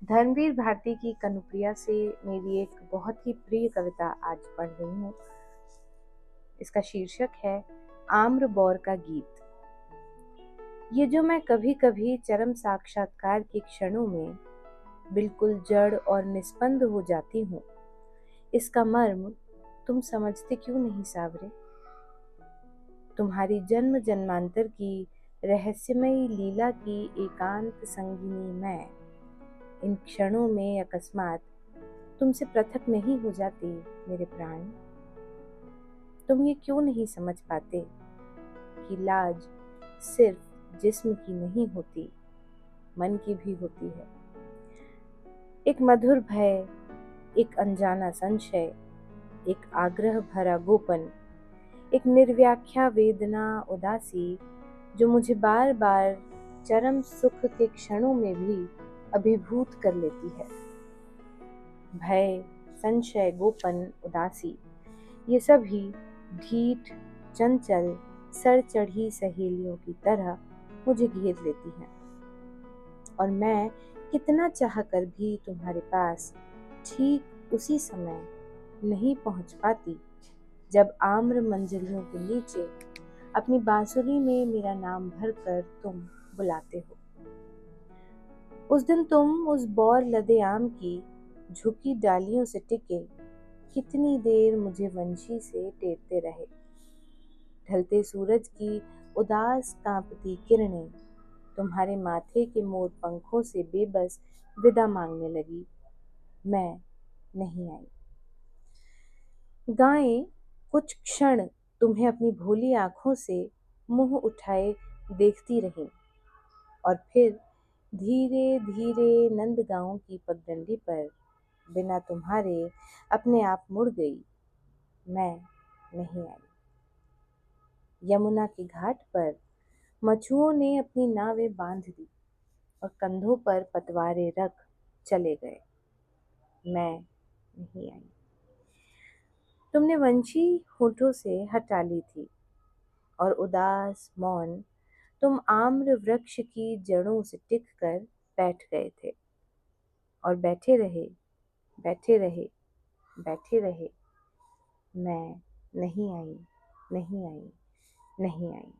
धर्मवीर भारती की कनुप्रिया से मेरी एक बहुत ही प्रिय कविता आज पढ़ रही हूँ। इसका शीर्षक है आम्र बौर का गीत। ये जो मैं कभी कभी चरम साक्षात्कार के क्षणों में बिल्कुल जड़ और निस्पंद हो जाती हूँ, इसका मर्म तुम समझते क्यों नहीं सावरे? तुम्हारी जन्म जन्मांतर की रहस्यमयी लीला की एकांत संगिनी मैं इन क्षणों में अकस्मात तुमसे पृथक नहीं हो जाती मेरे प्राण। तुम ये क्यों नहीं समझ पाते कि लाज सिर्फ जिस्म की नहीं होती, मन की भी होती है। एक मधुर भय, एक अनजाना संशय, एक आग्रह भरा गोपन, एक निर्व्याख्या वेदना उदासी जो मुझे बार बार चरम सुख के क्षणों में भी अभिभूत कर लेती है। भय, संशय, गोपन, उदासी, ये सभी ढीठ, चंचल, सर चढ़ी सहेलियों की तरह मुझे घेर लेती हैं, और मैं कितना चाहकर भी तुम्हारे पास ठीक उसी समय नहीं पहुंच पाती जब आम्र मंजरियों के नीचे अपनी बांसुरी में मेरा नाम भरकर तुम बुलाते हो। उस दिन तुम उस बौर लदे आम की झुकी डालियों से टिके कितनी देर मुझे वंशी से टेरते रहे। ढलते सूरज की उदास कांपती किरणें तुम्हारे माथे के मोर पंखों से बेबस विदा मांगने लगी। मैं नहीं आई। गायें कुछ क्षण तुम्हें अपनी भोली आंखों से मुंह उठाए देखती रहीं, और फिर धीरे धीरे नंदगांव की पगडंडी पर बिना तुम्हारे अपने आप मुड़ गई। मैं नहीं आई। यमुना के घाट पर मछुओं ने अपनी नावें बांध दी और कंधों पर पतवारें रख चले गए। मैं नहीं आई। तुमने वंशी होठों से हटा ली थी, और उदास मौन तुम आम्र वृक्ष की जड़ों से टिक कर बैठ गए थे, और बैठे रहे, बैठे रहे, बैठे रहे। मैं नहीं आई, नहीं आई, नहीं आई।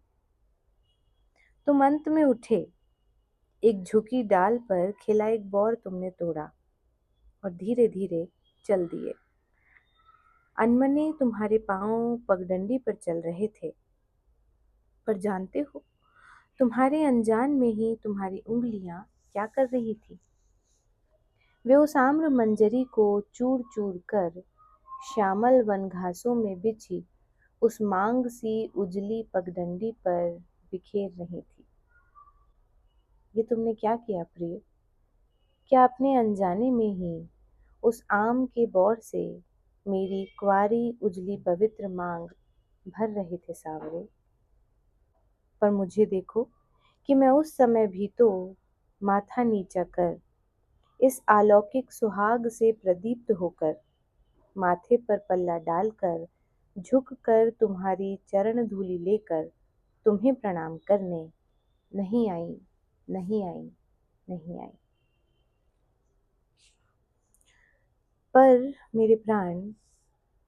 तुम अंत में उठे, एक झुकी डाल पर खिला एक बौर तुमने तोड़ा और धीरे धीरे चल दिए। अनमने तुम्हारे पांव पगडंडी पर चल रहे थे, पर जानते हो तुम्हारे अनजान में ही तुम्हारी उंगलियां क्या कर रही थी? वे उस आम्र मंजरी को चूर चूर कर श्यामल वन घासों में बिछी उस मांग सी उजली पगडंडी पर बिखेर रही थी। ये तुमने क्या किया प्रिय? क्या अपने अनजाने में ही उस आम के बौर से मेरी क्वारी उजली पवित्र मांग भर रहे थे सावरे? पर मुझे देखो कि मैं उस समय भी तो माथा नीचा कर, इस अलौकिक सुहाग से प्रदीप्त होकर, माथे पर पल्ला डालकर, झुक कर तुम्हारी चरण धूलि लेकर तुम्हें प्रणाम करने नहीं आई, नहीं आई, नहीं आई। पर मेरे प्राण,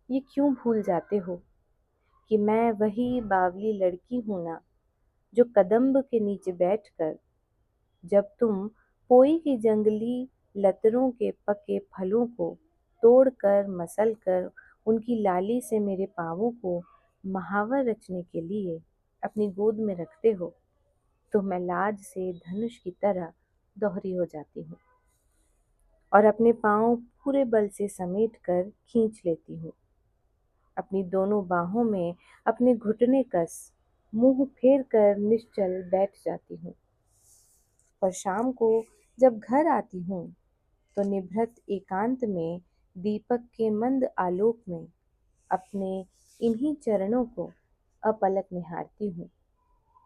ये क्यों भूल जाते हो कि मैं वही बावली लड़की हूं ना, जो कदम्ब के नीचे बैठकर जब तुम पोई की जंगली लतरों के पके फलों को तोड़कर मसलकर उनकी लाली से मेरे पांवों को महावर रचने के लिए अपनी गोद में रखते हो, तो मैं लाज से धनुष की तरह दोहरी हो जाती हूँ और अपने पांव पूरे बल से समेट कर खींच लेती हूँ। अपनी दोनों बाहों में अपने घुटने कस मुंह फेर कर निश्चल बैठ जाती हूँ। पर शाम को जब घर आती हूँ तो निभृत एकांत में दीपक के मंद आलोक में अपने इन्हीं चरणों को अपलक निहारती हूँ।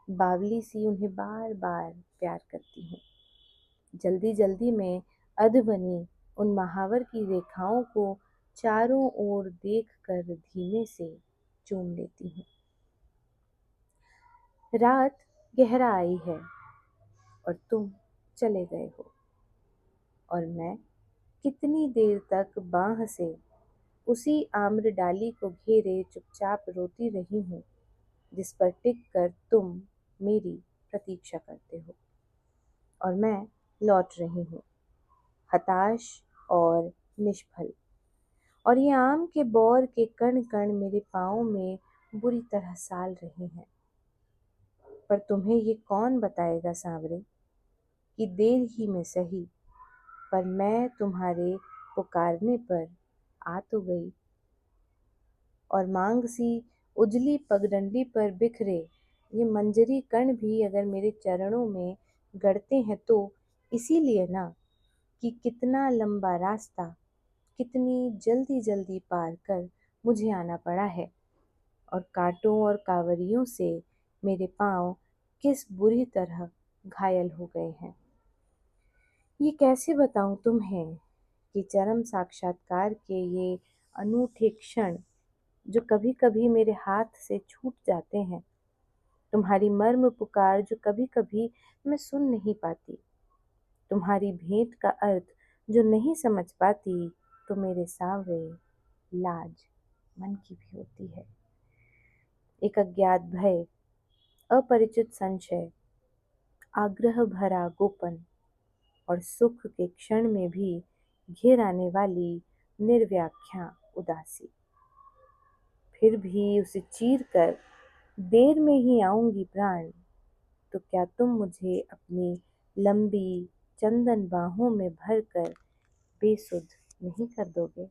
बावली सी उन्हें बार बार प्यार करती हूँ। जल्दी जल्दी में अधबनी उन महावर की रेखाओं को चारों ओर देख कर धीमे से चूम लेती हूँ। रात गहरा आई है और तुम चले गए हो, और मैं कितनी देर तक बांह से उसी आम्र डाली को घेरे चुपचाप रोती रही हूँ जिस पर टिक कर तुम मेरी प्रतीक्षा करते हो। और मैं लौट रही हूँ, हताश और निष्फल। और ये आम के बौर के कण कण मेरे पाँव में बुरी तरह साल रहे हैं। पर तुम्हें ये कौन बताएगा सांवरे कि देर ही में सही, पर मैं तुम्हारे पुकारने पर आ तो गई। और मांग सी उजली पगडंडी पर बिखरे ये मंजरी कण भी अगर मेरे चरणों में गड़ते हैं तो इसीलिए ना कि कितना लंबा रास्ता कितनी जल्दी जल्दी पार कर मुझे आना पड़ा है, और कांटों और कांवरियों से मेरे पांव किस बुरी तरह घायल हो गए हैं। ये कैसे बताऊं तुम्हें कि चरम साक्षात्कार के ये अनूठे क्षण जो कभी कभी मेरे हाथ से छूट जाते हैं, तुम्हारी मर्म पुकार जो कभी कभी मैं सुन नहीं पाती, तुम्हारी भेंट का अर्थ जो नहीं समझ पाती, तो मेरे सांवरे लाज मन की भी होती है। एक अज्ञात भय, अपरिचित संशय, आग्रह भरा गोपन और सुख के क्षण में भी घेर आने वाली निर्व्याख्या उदासी। फिर भी उसे चीर कर देर में ही आऊंगी प्राण, तो क्या तुम मुझे अपनी लंबी चंदन बाहों में भर कर बेसुध नहीं कर दोगे?